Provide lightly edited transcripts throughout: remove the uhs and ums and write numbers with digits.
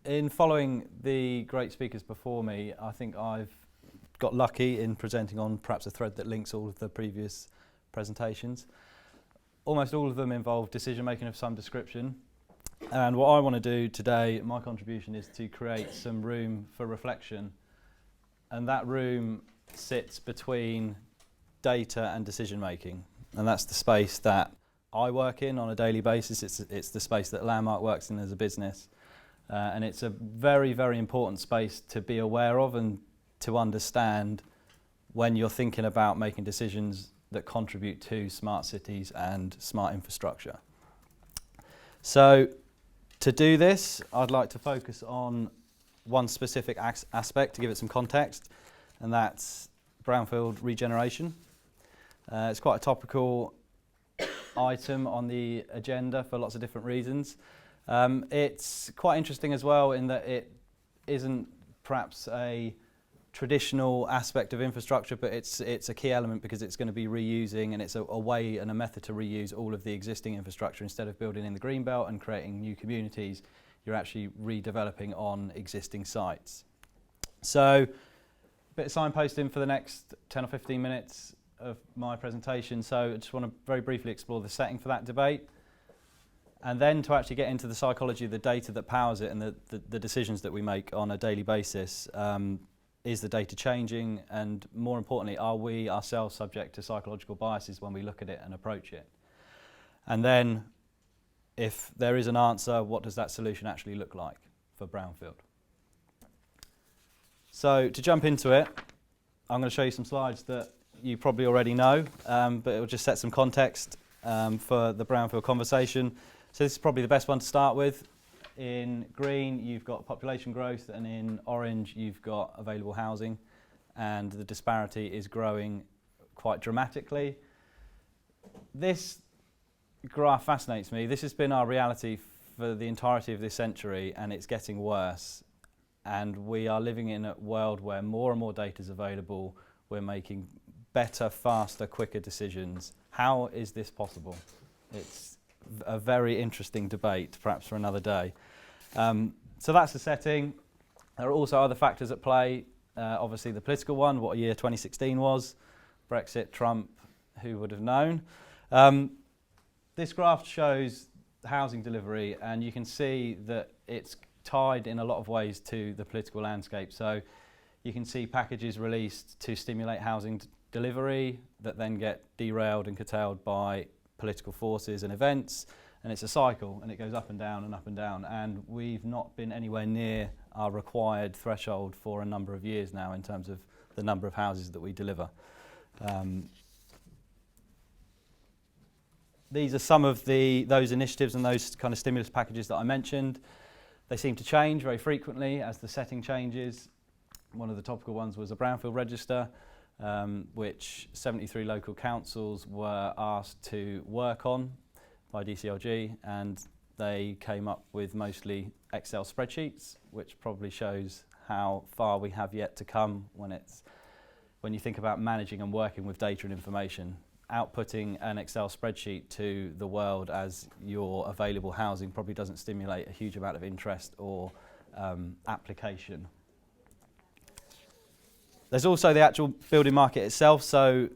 In following the great speakers before me, I think I've got lucky in presenting on perhaps a thread that links all of the previous presentations. Almost all of them involve decision making of some description, and what I want to do today, my contribution, is to create some room for reflection, and that room sits between data and decision making, and that's the space that I work in on a daily basis. It's the space that Landmark works in as a business, and it's a very, very important space to be aware of and to understand when you're thinking about making decisions that contribute to smart cities and smart infrastructure. So to do this, I'd like to focus on one specific aspect to give it some context, and that's brownfield regeneration. It's quite a topical item on the agenda for lots of different reasons. It's quite interesting as well in that it isn't perhaps a traditional aspect of infrastructure, but it's a key element because it's going to be reusing, and it's a way and a method to reuse all of the existing infrastructure. Instead of building in the greenbelt and creating new communities, you're actually redeveloping on existing sites. So a bit of signposting for the next 10 or 15 minutes of my presentation. So I just want to very briefly explore the setting for that debate, and then to actually get into the psychology of the data that powers it and the decisions that we make on a daily basis. Is the data changing, and more importantly, are we ourselves subject to psychological biases when we look at it and approach it? And then, if there is an answer, what does that solution actually look like for brownfield? So to jump into it, I'm going to show you some slides that you probably already know, but it will just set some context for the brownfield conversation. So this is probably the best one to start with. In green, you've got population growth, and in orange, you've got available housing, and the disparity is growing quite dramatically. This graph fascinates me. This has been our reality for the entirety of this century, and it's getting worse. And we are living in a world where more and more data is available. We're making better, faster, quicker decisions. How is this possible? It's a very interesting debate, perhaps for another day. So that's the setting. There are also other factors at play. Obviously the political one, what a year 2016 was. Brexit, Trump, who would have known? This graph shows housing delivery, and you can see that it's tied in a lot of ways to the political landscape. So you can see packages released to stimulate housing delivery that then get derailed and curtailed by political forces and events, and it's a cycle, and it goes up and down and up and down, and we've not been anywhere near our required threshold for a number of years now in terms of the number of houses that we deliver. These are some of those initiatives and those kind of stimulus packages that I mentioned. They seem to change very frequently as the setting changes. One of the topical ones was a brownfield register, which 73 local councils were asked to work on by DCLG, and they came up with mostly Excel spreadsheets, which probably shows how far we have yet to come when you think about managing and working with data and information. Outputting an Excel spreadsheet to the world as your available housing probably doesn't stimulate a huge amount of interest or application. There's also the actual building market itself, so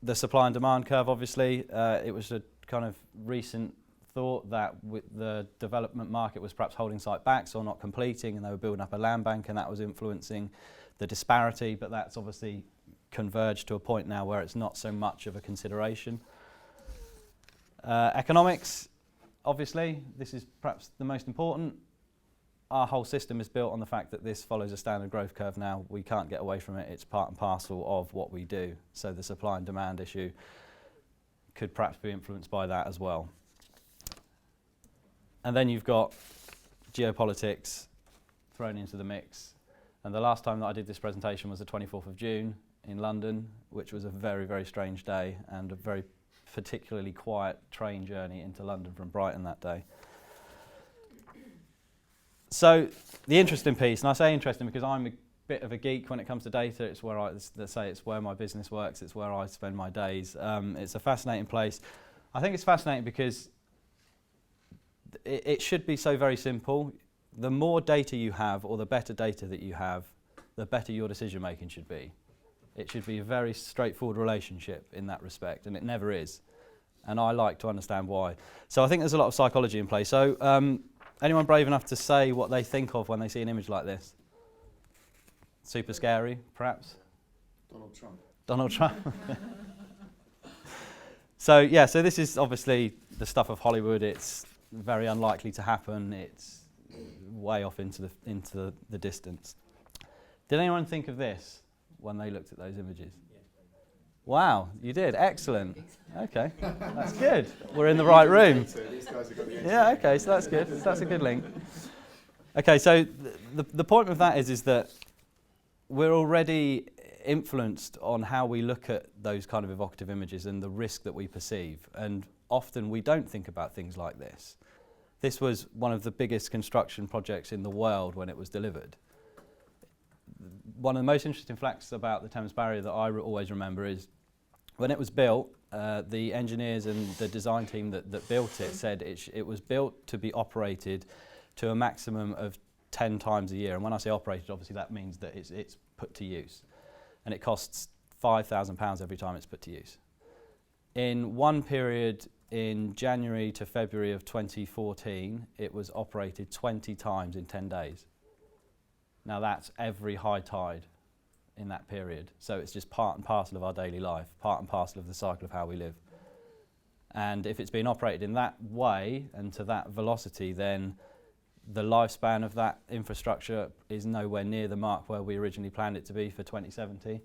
the supply and demand curve, obviously. It was a kind of recent thought that the development market was perhaps holding site backs or not completing, and they were building up a land bank, and that was influencing the disparity, but that's obviously converged to a point now where it's not so much of a consideration. Economics, obviously, this is perhaps the most important. Our whole system is built on the fact that this follows a standard growth curve now. We can't get away from it. It's part and parcel of what we do. So the supply and demand issue could perhaps be influenced by that as well. And then you've got geopolitics thrown into the mix. And the last time that I did this presentation was the 24th of June in London, which was a very, very strange day and a very particularly quiet train journey into London from Brighton that day. So the interesting piece, and I say interesting because I'm a bit of a geek when it comes to data. It's where it's where my business works. It's where I spend my days. It's a fascinating place. I think it's fascinating because it should be so very simple. the more data you have, or the better data that you have, the better your decision making should be. It should be a very straightforward relationship in that respect, and it never is. And I like to understand why. So I think there's a lot of psychology in play. So anyone brave enough to say what they think of when they see an image like this? Super scary, perhaps? Donald Trump. Donald Trump. So this is obviously the stuff of Hollywood. It's very unlikely to happen. It's way off into the distance. Did anyone think of this when they looked at those images? Wow, you did. Excellent. Okay, that's good. We're in the right room. These guys have got the Yeah, okay, so that's good. That's a good link. Okay, so the point of that is that we're already influenced on how we look at those kind of evocative images and the risk that we perceive. And often we don't think about things like this. This was one of the biggest construction projects in the world when it was delivered. One of the most interesting facts about the Thames Barrier that I always remember is when it was built, the engineers and the design team that built it said it was built to be operated to a maximum of 10 times a year. And when I say operated, obviously that means that it's put to use. And it costs £5,000 every time it's put to use. In one period, in January to February of 2014, it was operated 20 times in 10 days. Now that's every high tide in that period. So it's just part and parcel of our daily life, part and parcel of the cycle of how we live. And if it's been operated in that way and to that velocity, then the lifespan of that infrastructure is nowhere near the mark where we originally planned it to be for 2070.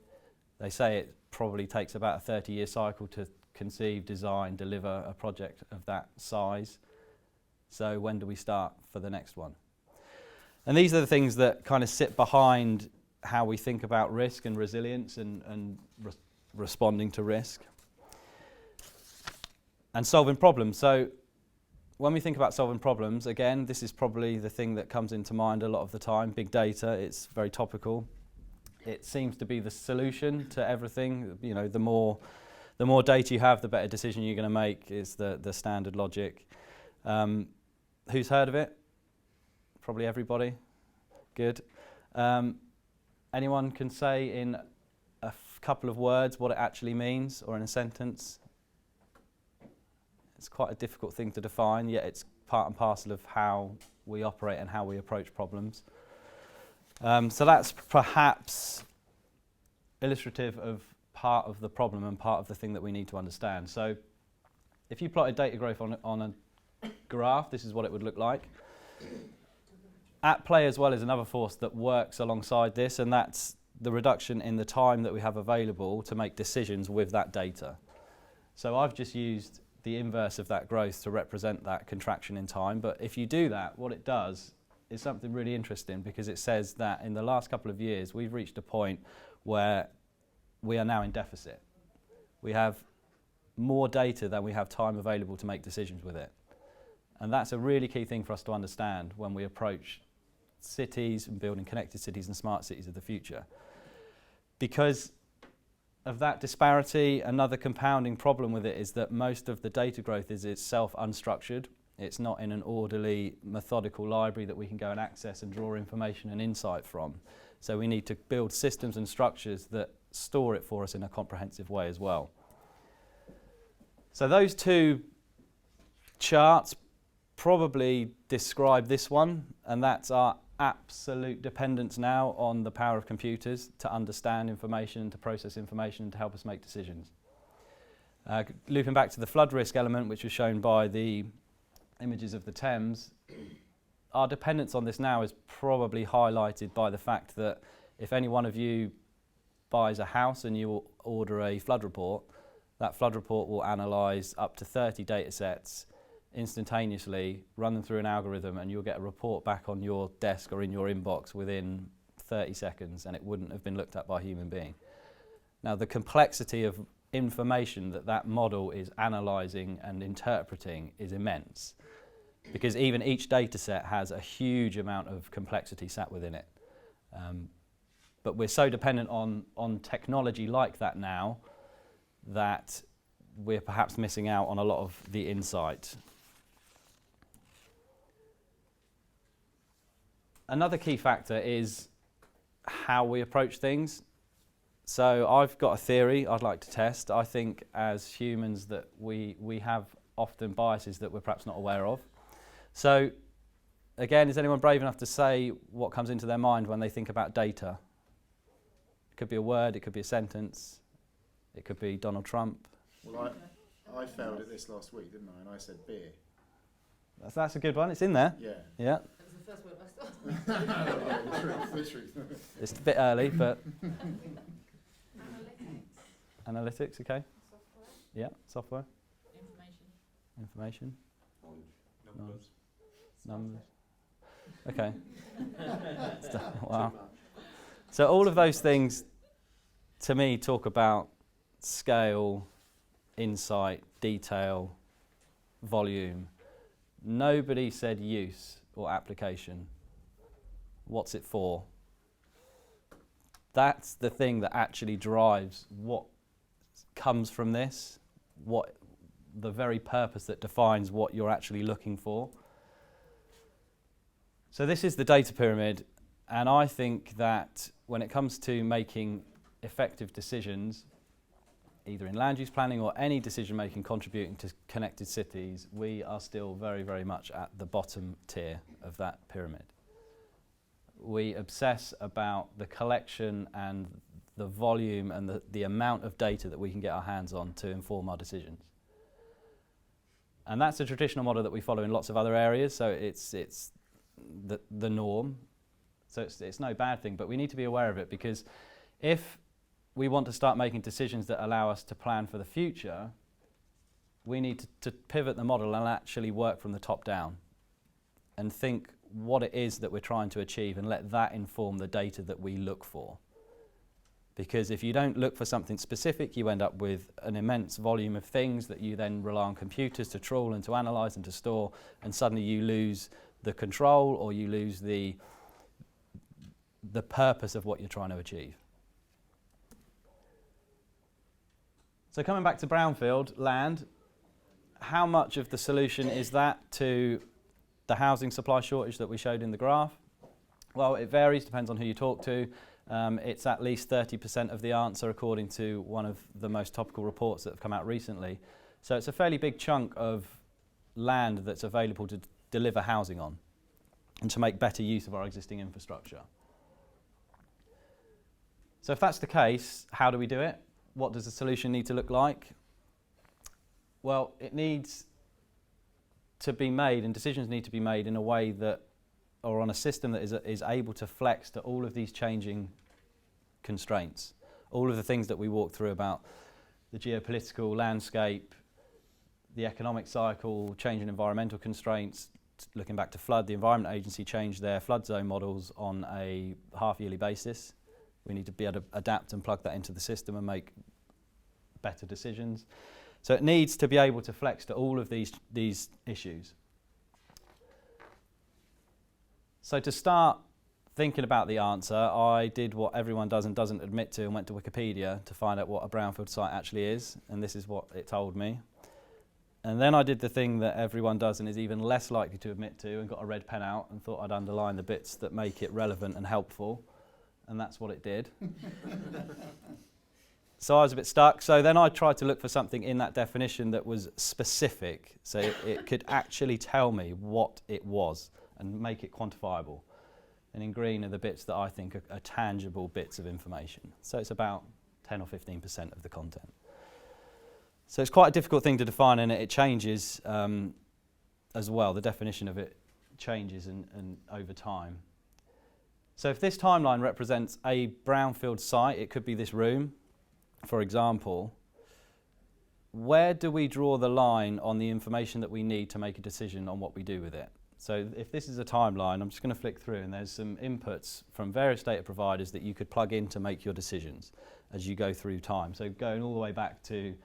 They say it probably takes about a 30-year cycle to conceive, design, deliver a project of that size. So when do we start for the next one? And these are the things that kind of sit behind how we think about risk and resilience and responding to risk. And solving problems. So when we think about solving problems, again, this is probably the thing that comes into mind a lot of the time. Big data, it's very topical. It seems to be the solution to everything. You know, the more data you have, the better decision you're going to make is the standard logic. Who's heard of it? Probably everybody. Good. Anyone can say in a couple of words what it actually means, or in a sentence? It's quite a difficult thing to define, yet it's part and parcel of how we operate and how we approach problems. So that's perhaps illustrative of part of the problem and part of the thing that we need to understand. So if you plotted data growth on a graph, this is what it would look like. At play as well is another force that works alongside this, and that's the reduction in the time that we have available to make decisions with that data. So I've just used the inverse of that growth to represent that contraction in time, but if you do that, what it does is something really interesting, because it says that in the last couple of years we've reached a point where we are now in deficit. We have more data than we have time available to make decisions with it. And that's a really key thing for us to understand when we approach cities and building connected cities and smart cities of the future. Because of that disparity, another compounding problem with it is that most of the data growth is itself unstructured. It's not in an orderly, methodical library that we can go and access and draw information and insight from. So we need to build systems and structures that store it for us in a comprehensive way as well. So those two charts probably describe this one, and that's our absolute dependence now on the power of computers to understand information, to process information, and to help us make decisions. Looping back to the flood risk element, which was shown by the images of the Thames, our dependence on this now is probably highlighted by the fact that if any one of you buys a house and you order a flood report, that flood report will analyse up to 30 data sets instantaneously, run them through an algorithm, and you'll get a report back on your desk or in your inbox within 30 seconds, and it wouldn't have been looked at by a human being. Now, the complexity of information that model is analysing and interpreting is immense, because even each data set has a huge amount of complexity sat within it. But we're so dependent on technology like that now that we're perhaps missing out on a lot of the insight. another key factor is how we approach things. So I've got a theory I'd like to test. I think as humans that we have often biases that we're perhaps not aware of. So again, is anyone brave enough to say what comes into their mind when they think about data? It could be a word, it could be a sentence, it could be Donald Trump. Well, I failed at this last week, didn't I? And I said beer. That's a good one, it's in there. Yeah. Yeah. That was the first word I saw. The truth. It's a bit early, but Analytics. analytics, okay. Software. Yeah, software, Information. information, numbers. Okay. Wow. So all of those things, to me, talk about scale, insight, detail, volume. Nobody said use or application. What's it for? That's the thing that actually drives what comes from this, what the very purpose that defines what you're actually looking for. So this is the data pyramid, and I think that when it comes to making effective decisions, either in land use planning or any decision making contributing to connected cities, we are still very, very much at the bottom tier of that pyramid. We obsess about the collection and the volume and the amount of data that we can get our hands on to inform our decisions. And that's a traditional model that we follow in lots of other areas, so it's the norm. So it's no bad thing, but we need to be aware of it, because if we want to start making decisions that allow us to plan for the future, we need to pivot the model and actually work from the top down and think what it is that we're trying to achieve and let that inform the data that we look for. Because if you don't look for something specific, you end up with an immense volume of things that you then rely on computers to trawl and to analyse and to store, and suddenly you lose the control, or you lose the purpose of what you're trying to achieve. So coming back to Brownfield Land, how much of the solution is that to the housing supply shortage that we showed in the graph? Well, it varies, depends on who you talk to. It's at least 30% of the answer, according to one of the most topical reports that have come out recently. So it's a fairly big chunk of land that's available to deliver housing on and to make better use of our existing infrastructure. So if that's the case, how do we do it? What does the solution need to look like? Well, it needs to be made, and decisions need to be made in a way that, or on a system that is able to flex to all of these changing constraints. All of the things that we walked through about the geopolitical landscape, the economic cycle, changing environmental constraints. Looking back to flood, the Environment Agency changed their flood zone models on a half-yearly basis. We need to be able to adapt and plug that into the system and make better decisions. So it needs to be able to flex to all of these issues. So to start thinking about the answer, I did what everyone does and doesn't admit to, and went to Wikipedia to find out what a brownfield site actually is, and this is what it told me. And then I did the thing that everyone does and is even less likely to admit to, and got a red pen out and thought I'd underline the bits that make it relevant and helpful, and that's what it did. So I was a bit stuck. So then I tried to look for something in that definition that was specific, so it could actually tell me what it was and make it quantifiable. And in green are the bits that I think are tangible bits of information. So it's about 10 or 15% of the content. So it's quite a difficult thing to define, and it changes as well. The definition of it changes and over time. So if this timeline represents a brownfield site, it could be this room, for example. Where do we draw the line on the information that we need to make a decision on what we do with it? So if this is a timeline, I'm just going to flick through, and there's some inputs from various data providers that you could plug in to make your decisions as you go through time. So going all the way back to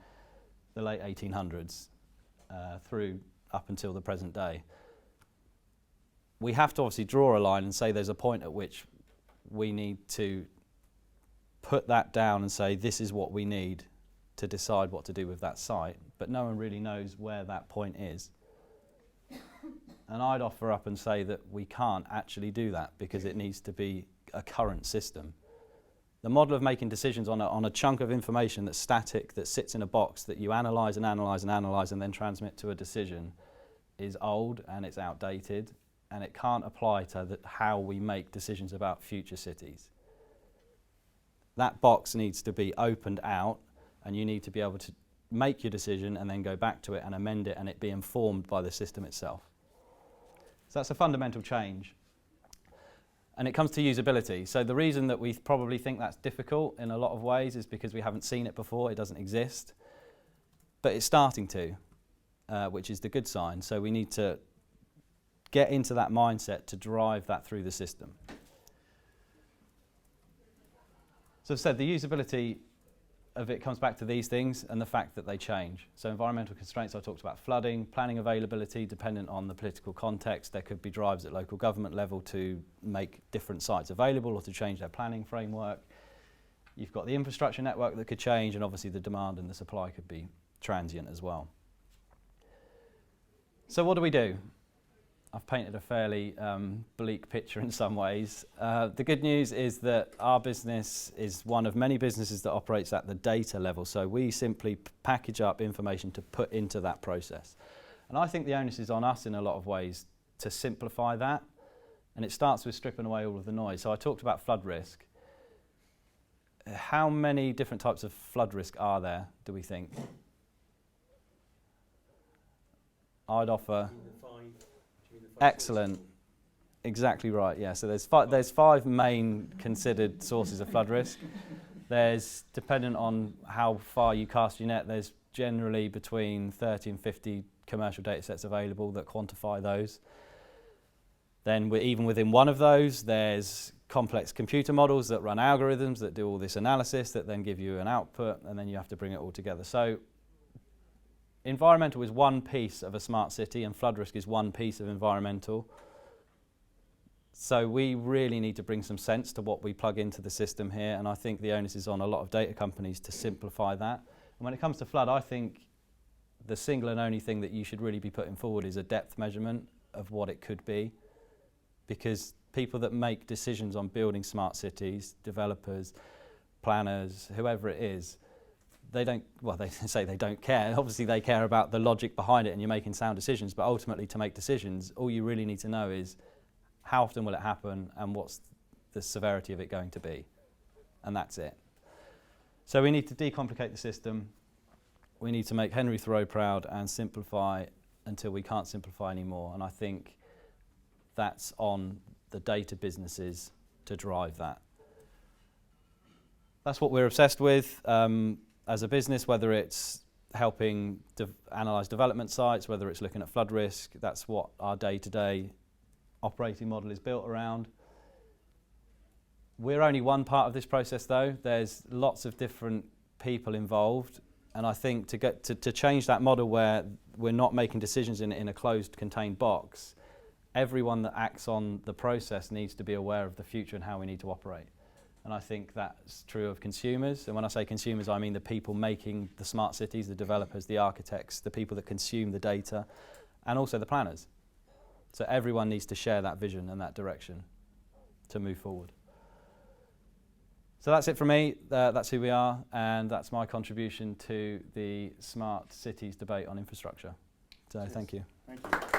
the late 1800s through up until the present day. We have to obviously draw a line and say there's a point at which we need to put that down and say this is what we need to decide what to do with that site, but no one really knows where that point is. And I'd offer up and say that we can't actually do that because it needs to be a current system. The model of making decisions on a chunk of information that's static, that sits in a box, that you analyse and analyse and analyse and then transmit to a decision is old and it's outdated, and it can't apply to how we make decisions about future cities. That box needs to be opened out, and you need to be able to make your decision and then go back to it and amend it and it be informed by the system itself. So that's a fundamental change. And it comes to usability. So the reason that we probably think that's difficult in a lot of ways is because we haven't seen it before, it doesn't exist. But it's starting to, which is the good sign. So we need to get into that mindset to drive that through the system. So I've said the usability of it comes back to these things and the fact that they change. So environmental constraints, I talked about flooding, planning availability, dependent on the political context. There could be drives at local government level to make different sites available or to change their planning framework. You've got the infrastructure network that could change, and obviously the demand and the supply could be transient as well. So what do we do? I've painted a fairly bleak picture in some ways. The good news is that our business is one of many businesses that operates at the data level. So we simply package up information to put into that process. And I think the onus is on us in a lot of ways to simplify that. And it starts with stripping away all of the noise. So I talked about flood risk. How many different types of flood risk are there, do we think? I'd offer... Excellent. Exactly right, yeah. So there's five main considered sources of flood risk. There's, dependent on how far you cast your net, there's generally between 30 and 50 commercial data sets available that quantify those. Then even within one of those, there's complex computer models that run algorithms that do all this analysis that then give you an output, and then you have to bring it all together. So environmental is one piece of a smart city, and flood risk is one piece of environmental. So we really need to bring some sense to what we plug into the system here, and I think the onus is on a lot of data companies to simplify that. And when it comes to flood, I think the single and only thing that you should really be putting forward is a depth measurement of what it could be, because people that make decisions on building smart cities, developers, planners, whoever it is, they say they don't care. Obviously they care about the logic behind it and you're making sound decisions, but ultimately to make decisions, all you really need to know is how often will it happen and what's the severity of it going to be. And that's it. So we need to decomplicate the system. We need to make Henry Thoreau proud and simplify until we can't simplify anymore. And I think that's on the data businesses to drive that. That's what we're obsessed with. As a business, whether it's helping analyse development sites, whether it's looking at flood risk, that's what our day-to-day operating model is built around. We're only one part of this process though. There's lots of different people involved, and I think to change that model where we're not making decisions in a closed, contained box, everyone that acts on the process needs to be aware of the future and how we need to operate. And I think that's true of consumers. And when I say consumers, I mean the people making the smart cities, the developers, the architects, the people that consume the data, and also the planners. So everyone needs to share that vision and that direction to move forward. So that's it from me. That's who we are, and that's my contribution to the smart cities debate on infrastructure. So thank you. Thank you.